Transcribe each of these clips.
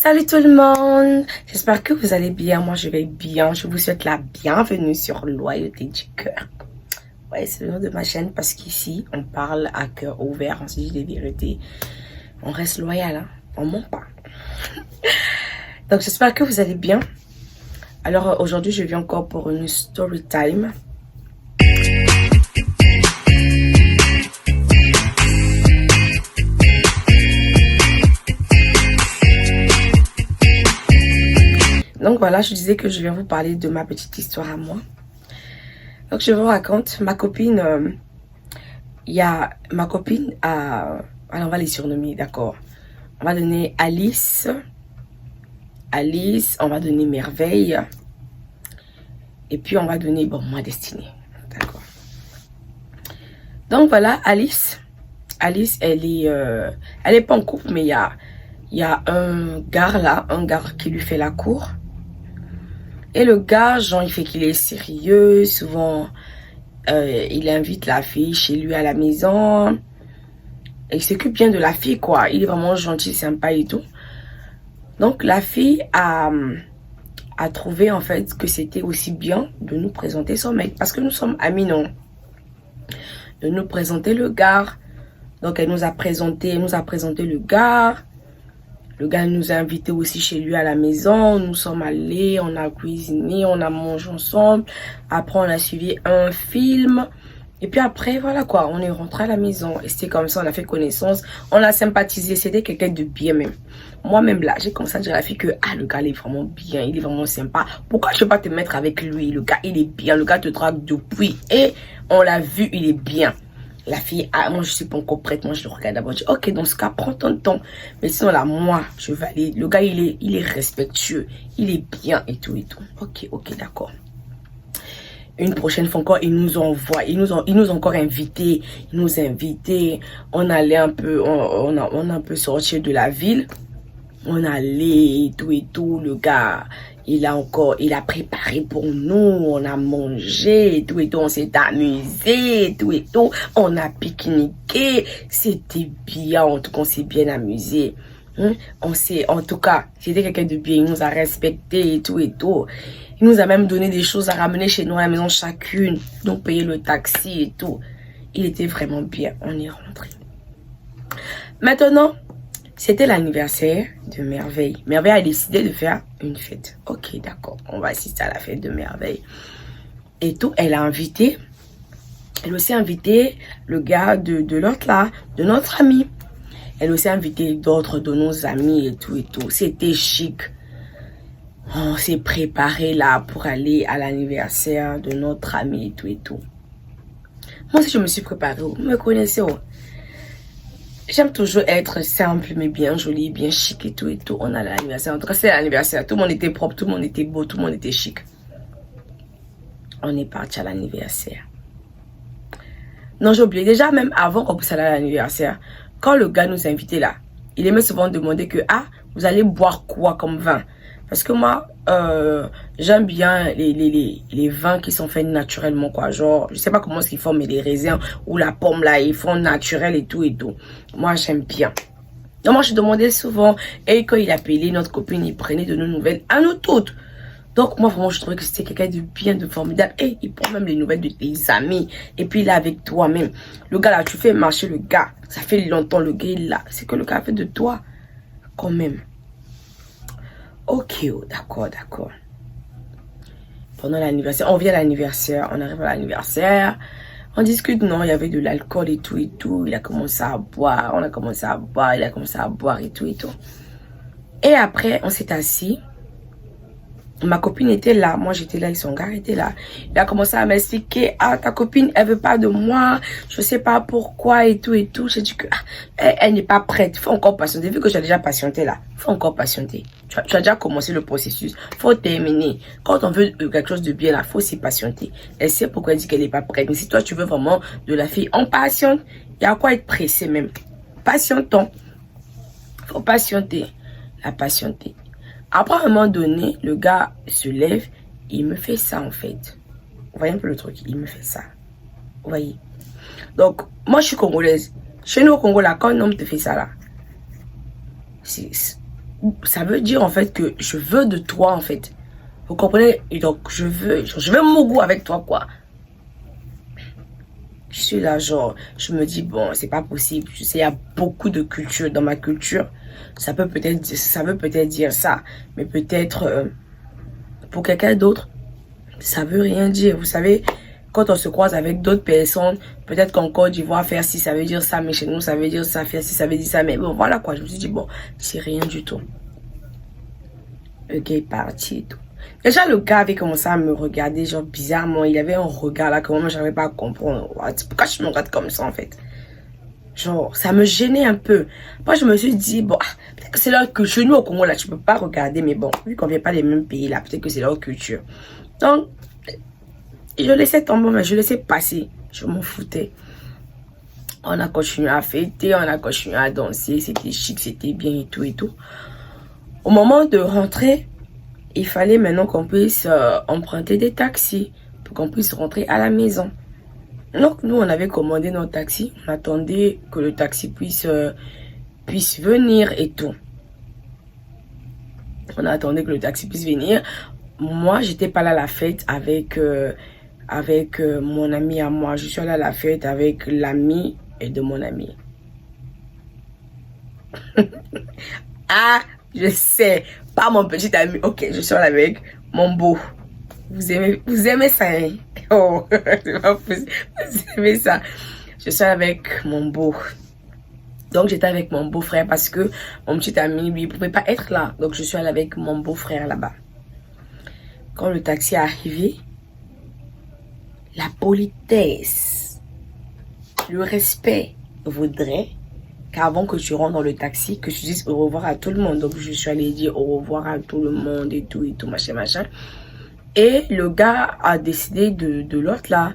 Salut tout le monde, j'espère que vous allez bien, moi je vais bien, je vous souhaite la bienvenue sur Loyauté du cœur. Ouais, c'est le nom de ma chaîne parce qu'ici on parle à cœur ouvert, on se dit des vérités, on reste loyal, hein? On ment pas. Donc j'espère que vous allez bien. Alors aujourd'hui je viens encore pour une story time. Donc voilà, je disais que je viens vous parler de ma petite histoire à moi. Donc je vous raconte, ma copine, alors on va les surnommer, d'accord. On va donner Alice, on va donner Merveille, et puis on va donner, bon, moi Destinée, d'accord. Donc voilà, Alice, elle est pas en couple, mais il y a un gars là, qui lui fait la cour. Et le gars, genre, il fait qu'il est sérieux. Souvent, il invite la fille chez lui à la maison. Et il s'occupe bien de la fille, quoi. Il est vraiment gentil, sympa et tout. Donc, la fille a trouvé, en fait, que c'était aussi bien de nous présenter son mec. Parce que nous sommes amis, non? De nous présenter le gars. Donc, elle nous a présenté le gars. Le gars nous a invités aussi chez lui à la maison. Nous sommes allés, on a cuisiné, on a mangé ensemble. Après, on a suivi un film. Et puis après, voilà quoi, on est rentré à la maison. Et c'était comme ça, on a fait connaissance. On a sympathisé. C'était quelqu'un de bien même. Moi-même là, j'ai commencé à dire à la fille que le gars, il est vraiment bien. Il est vraiment sympa. Pourquoi je ne peux pas te mettre avec lui? Le gars, il est bien. Le gars te drague depuis. Et on l'a vu, il est bien. La fille, moi je suis pas encore prête, moi je le regarde d'abord, je dis ok, dans ce cas, prends ton temps. Mais sinon là, moi, je valide. Le gars, il est respectueux, il est bien et tout et tout. Ok, d'accord. Une prochaine fois encore, ils nous envoient, ils nous ont encore invités, on allait un peu, on a un peu sorti de la ville. On allait et tout, le gars, il a préparé pour nous, on a mangé et tout, on s'est amusé et tout, on a pique-niqué, c'était bien, en tout cas, on s'est bien amusé. En tout cas, c'était quelqu'un de bien, il nous a respecté et tout. Il nous a même donné des choses à ramener chez nous à la maison chacune, donc payer le taxi et tout. Il était vraiment bien, on est rentré. Maintenant, c'était l'anniversaire de Merveille. Merveille a décidé de faire une fête. Ok, d'accord. On va assister à la fête de Merveille. Et tout, elle aussi invité le gars de l'autre là, de notre ami. Elle aussi invité d'autres de nos amis et tout. C'était chic. On s'est préparé là pour aller à l'anniversaire de notre ami et tout. Moi aussi, je me suis préparée. Vous me connaissez, oh. J'aime toujours être simple, mais bien joli, bien chic et tout. On a l'anniversaire. En tout cas, c'est l'anniversaire. Tout le monde était propre, tout le monde était beau, tout le monde était chic. On est parti à l'anniversaire. Non, j'ai oublié. Déjà, même avant qu'on puisse aller à l'anniversaire, quand le gars nous invitait là, il aimait souvent demander que, vous allez boire quoi comme vin? Parce que moi, j'aime bien les vins qui sont faits naturellement, quoi. Genre, je sais pas comment ils font, mais les raisins ou la pomme, là, ils font naturel et tout. Moi, j'aime bien. Donc, moi, je demandais souvent. Et quand il appelait notre copine, il prenait de nos nouvelles à nous toutes. Donc, moi, vraiment, je trouvais que c'était quelqu'un de bien, de formidable. Et il prend même les nouvelles de tes amis. Et puis, il est avec toi-même. Le gars, là, tu fais marcher le gars. Ça fait longtemps, le gars, il est là. C'est que le gars fait de toi, quand même. Ok, d'accord. Pendant l'anniversaire, on vient à l'anniversaire, on arrive à l'anniversaire, on discute, non, il y avait de l'alcool et tout. Il a commencé à boire, on a commencé à boire, il a commencé à boire et tout. Et après, on s'est assis. Ma copine était là, moi j'étais là et son gars était là. Il a commencé à m'expliquer, ta copine, elle veut pas de moi, je sais pas pourquoi et tout. J'ai dit que elle n'est pas prête, faut encore patienter. Vu que j'ai déjà patienté là, faut encore patienter. Tu as déjà commencé le processus, faut terminer. Quand on veut quelque chose de bien là, faut s'y patienter. Elle sait pourquoi elle dit qu'elle n'est pas prête. Mais si toi tu veux vraiment de la fille, on patiente. Il y a quoi être pressé même. Patientons. Faut patienter. La patienter. Après, à un moment donné, le gars se lève, il me fait ça en fait. Vous voyez un peu le truc, il me fait ça. Vous voyez. Donc, moi je suis congolaise. Chez nous au Congo, là, quand un homme te fait ça là, ça veut dire en fait que je veux de toi en fait. Vous comprenez? Et donc je veux mon goût avec toi quoi. Je suis là genre, je me dis bon c'est pas possible. Je sais il y a beaucoup de culture dans ma culture. Ça veut peut-être dire ça, mais peut-être pour quelqu'un d'autre, ça veut rien dire. Vous savez, quand on se croise avec d'autres personnes, peut-être qu'en Côte d'Ivoire, faire ci, ça veut dire ça, mais chez nous, ça veut dire ça, faire ci, ça veut dire ça. Mais bon, voilà quoi. Je me suis dit, bon, c'est rien du tout. Le gars est parti et tout. Déjà, le gars avait commencé à me regarder, genre bizarrement. Il avait un regard là que moi, je n'arrivais pas à comprendre. Pourquoi je me regarde comme ça en fait? Genre, ça me gênait un peu. Moi, je me suis dit, bon, peut-être que c'est leur culture. Nous, au Congo, là, tu peux pas regarder, mais bon, vu qu'on vient pas des mêmes pays, là, peut-être que c'est leur culture. Donc, je laissais tomber, mais je laissais passer. Je m'en foutais. On a continué à fêter, on a continué à danser. C'était chic, c'était bien et tout et tout. Au moment de rentrer, il fallait maintenant qu'on puisse emprunter des taxis pour qu'on puisse rentrer à la maison. Donc, nous, on avait commandé notre taxi. On attendait que le taxi puisse venir et tout. On attendait que le taxi puisse venir. Moi, j'étais pas là à la fête avec mon ami à moi. Je suis allée à la fête avec l'ami de mon ami. Ah, je sais. Pas mon petit ami. Ok, je suis allée avec mon beau. Vous aimez ça, hein? Oh, c'est pas possible. Vous aimez ça. Je suis avec mon beau. Donc, j'étais avec mon beau-frère parce que mon petit ami, lui, il pouvait pas être là. Donc, je suis allée avec mon beau-frère là-bas. Quand le taxi est arrivé, la politesse, le respect voudrait qu'avant que tu rentres dans le taxi, que tu dises au revoir à tout le monde. Donc, je suis allée dire au revoir à tout le monde et tout, machin. Et le gars a décidé de l'autre là,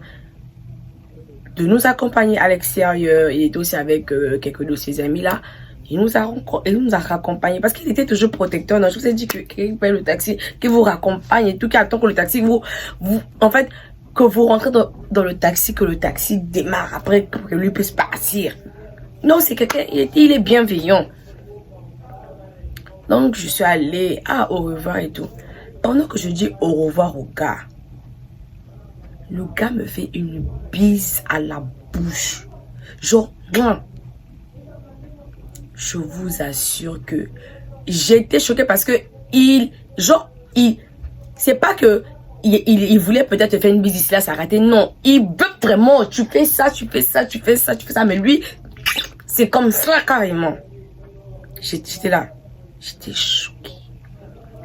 de nous accompagner à l'extérieur. Il était aussi avec quelques de ses amis là. Il nous a raccompagnés parce qu'il était toujours protecteur. Donc, je vous ai dit qu'il paye le taxi, qu'il vous raccompagne et tout, qu'il attend que le taxi en fait, que vous rentrez dans le taxi, que le taxi démarre après, que lui puisse partir. Non, c'est quelqu'un, il est bienveillant. Donc, je suis allée, au revoir et tout. Pendant que je dis au revoir au gars, le gars me fait une bise à la bouche. Genre, je vous assure que j'étais choquée parce que c'est pas que il voulait peut-être faire une bise ici là, s'arrêter. Non, il veut vraiment, tu fais ça, mais lui, c'est comme ça carrément. J'étais là, j'étais choquée.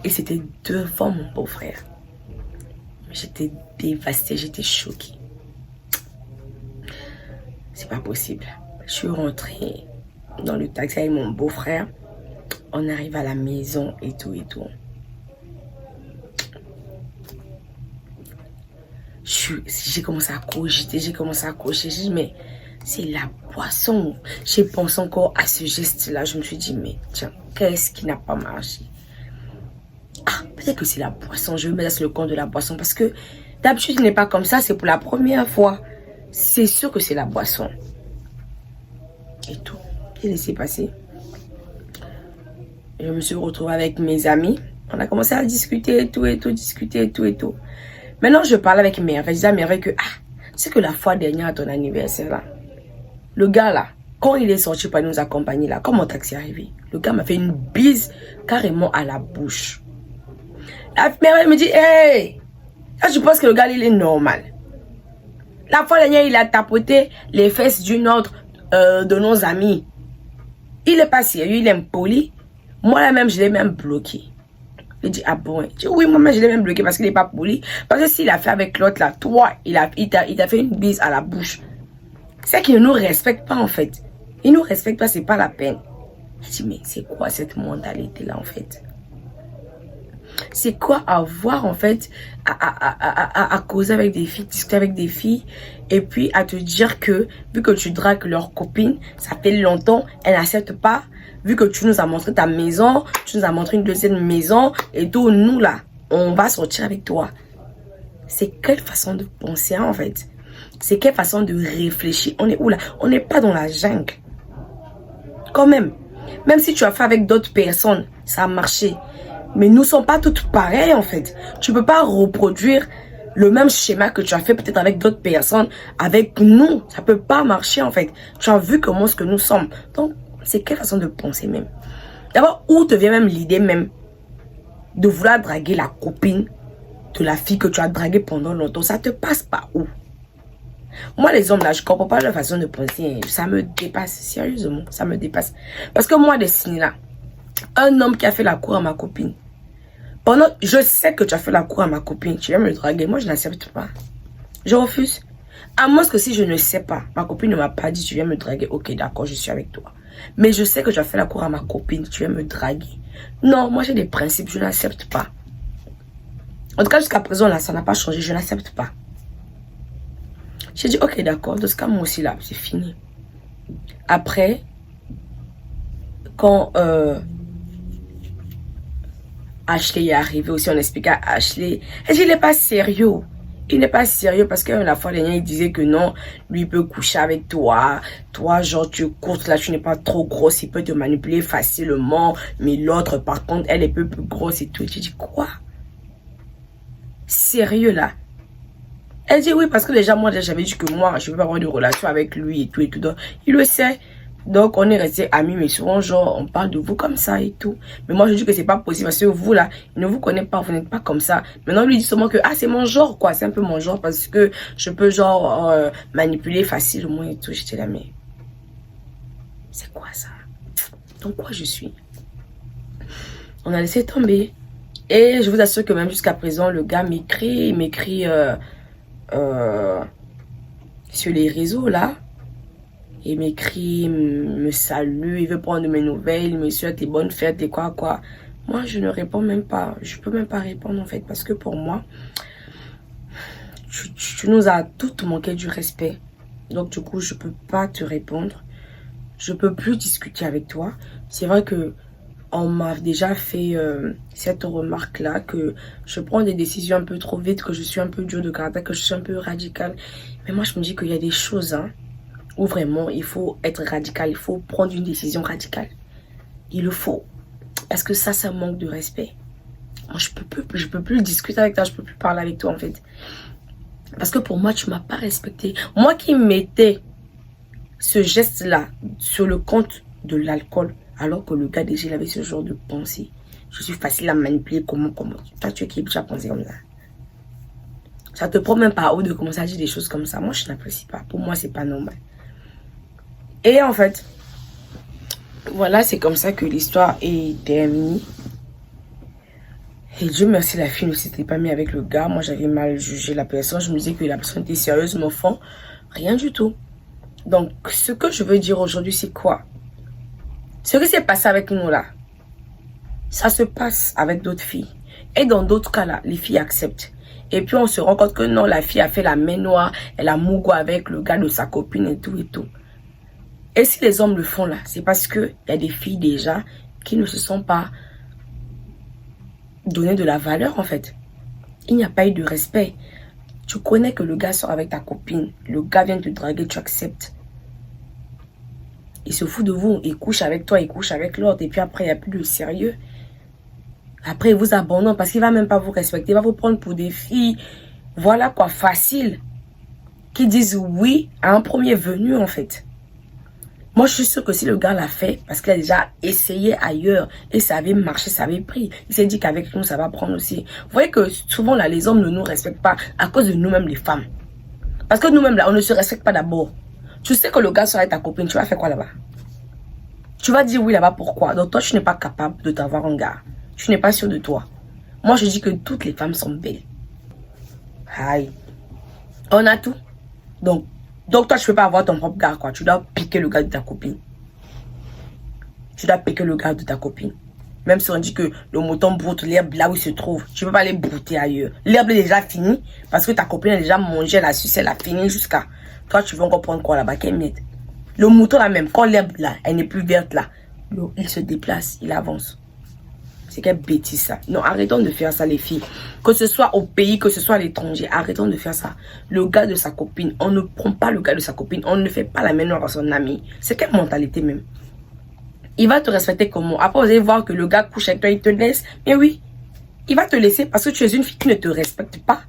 Et c'était devant mon beau-frère. J'étais dévastée, j'étais choquée. C'est pas possible. Je suis rentrée dans le taxi avec mon beau-frère. On arrive à la maison et tout. J'ai commencé à cogiter, j'ai dit, mais c'est la boisson. J'ai pensé encore à ce geste-là. Je me suis dit, mais tiens, qu'est-ce qui n'a pas marché? Peut-être que c'est la boisson. Je vais me mettre sur le compte de la boisson parce que d'habitude, ce n'est pas comme ça. C'est pour la première fois. C'est sûr que c'est la boisson. Et tout. J'ai laissé passer. Je me suis retrouvée avec mes amis. On a commencé à discuter et tout. Maintenant, je parle avec Merveille. Je disais à Merveille que, c'est que la fois dernière à ton anniversaire, là, le gars, là, quand il est sorti pour nous accompagner, là, quand mon taxi est arrivé, le gars m'a fait une bise carrément à la bouche. La Merveille me dit, hey, là, je pense que le gars, il est normal. La fois dernière, il a tapoté les fesses d'une autre de nos amis. Il est pas sérieux, il est impoli. Moi, là même, je l'ai même bloqué. Il dit, ah bon? Je dis, oui, moi-même, je l'ai même bloqué parce qu'il n'est pas poli. Parce que s'il a fait avec l'autre, là, toi, il t'a fait une bise à la bouche. C'est qu'il ne nous respecte pas, en fait. Il ne nous respecte pas, c'est pas la peine. Je dis, mais c'est quoi cette mentalité-là, en fait? C'est quoi avoir, en fait, à causer avec des filles, discuter avec des filles, et puis à te dire que, vu que tu dragues leur copine, ça fait longtemps, elle n'accepte pas, vu que tu nous as montré ta maison, tu nous as montré une deuxième maison, et tout, nous là, on va sortir avec toi. C'est quelle façon de penser, hein, en fait? C'est quelle façon de réfléchir? On est où là? On n'est pas dans la jungle. Quand même. Même si tu as fait avec d'autres personnes, Ça a marché. Mais nous ne sommes pas toutes pareilles, en fait. Tu ne peux pas reproduire le même schéma que tu as fait peut-être avec d'autres personnes. Avec nous, ça ne peut pas marcher, en fait. Tu as vu comment ce que nous sommes. Donc, c'est quelle façon de penser même? D'abord, où te vient même l'idée même de vouloir draguer la copine de la fille que tu as draguée pendant longtemps? Ça te passe par où? Moi, les hommes là, je comprends pas leur façon de penser. Ça me dépasse, sérieusement, ça me dépasse. Parce que moi, Destiny là, un homme qui a fait la cour à ma copine, pendant, je sais que tu as fait la cour à ma copine, tu viens me draguer, moi je n'accepte pas. Je refuse. À moins que si je ne sais pas, ma copine ne m'a pas dit tu viens me draguer, ok d'accord, je suis avec toi. Mais je sais que tu as fait la cour à ma copine, tu viens me draguer. Non, moi j'ai des principes, je n'accepte pas. En tout cas, jusqu'à présent là, ça n'a pas changé, je n'accepte pas. J'ai dit, ok, d'accord, dans ce cas, moi aussi, là, c'est fini. Après, quand Ashley est arrivé aussi, on expliquait à Ashley, elle dit, il n'est pas sérieux. Il n'est pas sérieux parce que la fois dernière, il disait que non, lui, il peut coucher avec toi. Toi, genre, tu es courte, là, tu n'es pas trop grosse, il peut te manipuler facilement. Mais l'autre, par contre, elle est un peu plus grosse et tout. J'ai dit, quoi? Sérieux, là? Elle dit oui, parce que déjà, moi, j'avais dit que moi, je ne veux pas avoir de relation avec lui et tout et tout. Donc, il le sait. Donc, on est restés amis, mais souvent, genre, on parle de vous comme ça et tout. Mais moi, je dis que c'est pas possible parce que vous, là, il ne vous connaît pas, vous n'êtes pas comme ça. Maintenant, lui dit seulement que, ah, c'est mon genre, quoi. C'est un peu mon genre parce que je peux, genre, manipuler facilement et tout. J'étais là, mais c'est quoi ça? Donc, quoi je suis? On a laissé tomber. Et je vous assure que même jusqu'à présent, le gars m'écrit, il m'écrit sur les réseaux, là. Il m'écrit, me salue, il veut prendre mes nouvelles, il me souhaite les bonnes fêtes et quoi. Moi, je ne réponds même pas. Je peux même pas répondre, en fait. Parce que pour moi, tu nous as toutes manqué du respect. Donc, du coup, je peux pas te répondre. Je peux plus discuter avec toi. C'est vrai que on m'a déjà fait cette remarque-là, que je prends des décisions un peu trop vite, que je suis un peu dur de caractère, que je suis un peu radicale. Mais moi, je me dis qu'il y a des choses, hein, où vraiment, il faut être radical. Il faut prendre une décision radicale. Il le faut. Parce que ça manque de respect. Moi, je peux plus discuter avec toi, je peux plus parler avec toi, en fait. Parce que pour moi, tu m'as pas respecté. Moi qui mettais ce geste-là sur le compte de l'alcool, alors que le gars déjà il avait ce genre de pensée. Je suis facile à manipuler, comment. Toi, tu es qui déjà pensé comme ça. Ça te prend même pas haut de commencer à dire des choses comme ça. Moi, je n'apprécie pas. Pour moi, c'est pas normal. Et en fait, voilà, c'est comme ça que l'histoire est terminée. Et Dieu merci, la fille ne s'était pas mise avec le gars. Moi, j'avais mal jugé la personne. Je me disais que la personne était sérieuse, mais au fond, rien du tout. Donc, ce que je veux dire aujourd'hui, c'est quoi? Ce qui s'est passé avec nous là, ça se passe avec d'autres filles. Et dans d'autres cas là, les filles acceptent. Et puis on se rend compte que non, la fille a fait la main noire, elle a mougou avec le gars de sa copine et tout et tout. Et si les hommes le font là, c'est parce qu'il y a des filles déjà qui ne se sont pas donné de la valeur en fait. Il n'y a pas eu de respect. Tu connais que le gars sort avec ta copine, le gars vient te draguer, tu acceptes. Il se fout de vous, il couche avec toi, il couche avec l'autre, et puis après, il n'y a plus de sérieux. Après, il vous abandonne parce qu'il ne va même pas vous respecter, il va vous prendre pour des filles, voilà quoi, faciles, qui disent oui à un premier venu, en fait. Moi, je suis sûre que si le gars l'a fait, parce qu'il a déjà essayé ailleurs, et ça avait marché, ça avait pris, il s'est dit qu'avec nous, ça va prendre aussi. Vous voyez que souvent, là, les hommes ne nous respectent pas à cause de nous-mêmes, les femmes. Parce que nous-mêmes, là, on ne se respecte pas d'abord. Tu sais que le gars sera avec ta copine, tu vas faire quoi là-bas? Tu vas dire oui là-bas, pourquoi? Donc toi, tu n'es pas capable de t'avoir un gars. Tu n'es pas sûr de toi. Moi, je dis que toutes les femmes sont belles. Aïe. On a tout. Donc toi, tu ne peux pas avoir ton propre gars, quoi. Tu dois piquer le gars de ta copine. Tu dois piquer le gars de ta copine. Même si on dit que le mouton broute l'herbe là où il se trouve, tu ne peux pas aller brouter ailleurs. L'herbe est déjà finie parce que ta copine a déjà mangé, elle a sucé, elle a fini jusqu'à... Toi, tu veux encore prendre quoi là-bas? Quelle miette? Le mouton là même, quand l'herbe là, elle n'est plus verte là, il se déplace, il avance. C'est quelle bêtise ça. Non, arrêtons de faire ça les filles. Que ce soit au pays, que ce soit à l'étranger, arrêtons de faire ça. Le gars de sa copine, on ne prend pas le gars de sa copine, on ne fait pas la même à son ami. C'est quelle mentalité même? Il va te respecter comment? Après, vous allez voir que le gars couche avec toi, il te laisse. Mais oui, il va te laisser parce que tu es une fille qui ne te respecte pas.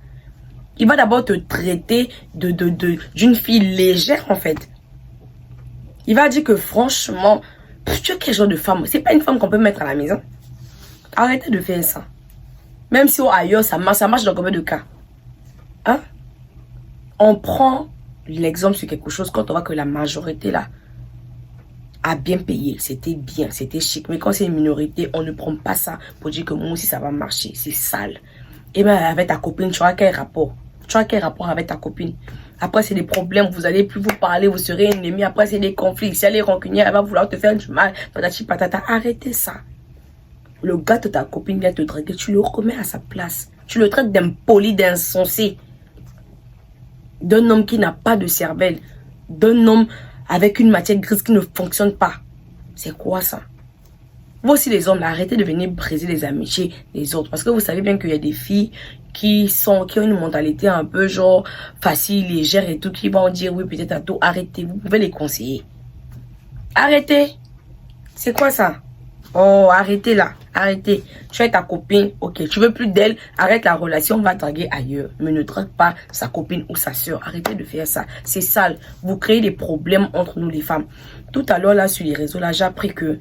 Il va d'abord te traiter d'une fille légère, en fait. Il va dire que franchement, tu es quel genre de femme? C'est pas une femme qu'on peut mettre à la maison. Arrêtez de faire ça. Même si ailleurs, ça marche dans combien de cas? Hein? On prend l'exemple sur quelque chose quand on voit que la majorité, là, a bien payé. C'était bien, c'était chic. Mais quand c'est une minorité, on ne prend pas ça pour dire que moi aussi, ça va marcher. C'est sale. Et bien, avec ta copine, tu as quel rapport? Tu as quel rapport avec ta copine? Après, c'est des problèmes. Vous allez plus vous parler. Vous serez ennemis. Après, c'est des conflits. Si elle est rancunière, elle va vouloir te faire du mal. Patati patata. Arrêtez ça. Le gars de ta copine vient te draguer. Tu le remets à sa place. Tu le traites d'impoli, d'insensé. D'un homme qui n'a pas de cervelle. D'un homme avec une matière grise qui ne fonctionne pas. C'est quoi ça? Vous aussi les hommes, là, arrêtez de venir briser les amitiés des autres. Parce que vous savez bien qu'il y a des filles qui ont une mentalité un peu genre facile, légère et tout, qui vont dire oui peut-être à tout. Arrêtez, vous pouvez les conseiller. Arrêtez. C'est quoi ça? Oh, arrêtez là, arrêtez. Tu es ta copine, ok, tu veux plus d'elle, arrête la relation, va draguer ailleurs. Mais ne drague pas sa copine ou sa soeur. Arrêtez de faire ça. C'est sale. Vous créez des problèmes entre nous les femmes. Tout à l'heure là sur les réseaux, là, j'ai appris que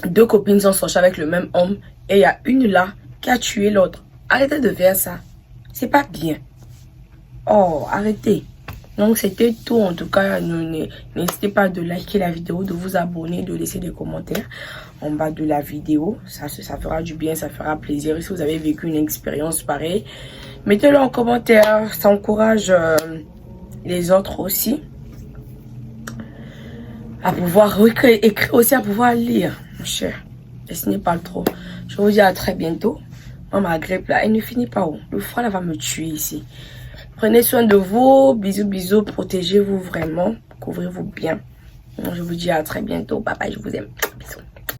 2 copines sont sorties avec le même homme et il y a une là qui a tué l'autre. Arrêtez de faire ça. C'est pas bien. Oh, arrêtez. Donc, c'était tout. En tout cas, n'hésitez pas de liker la vidéo, de vous abonner, de laisser des commentaires en bas de la vidéo. Ça fera du bien, ça fera plaisir. Et si vous avez vécu une expérience pareille, mettez-le en commentaire. Ça encourage les autres aussi à pouvoir écrire aussi, à pouvoir lire. Mon cher, et ce n'est pas trop. Je vous dis à très bientôt. Moi, ma grippe là, elle ne finit pas où. Le froid là va me tuer ici. Prenez soin de vous. Bisous, bisous. Protégez-vous vraiment. Couvrez-vous bien. Je vous dis à très bientôt. Bye bye, je vous aime. Bisous.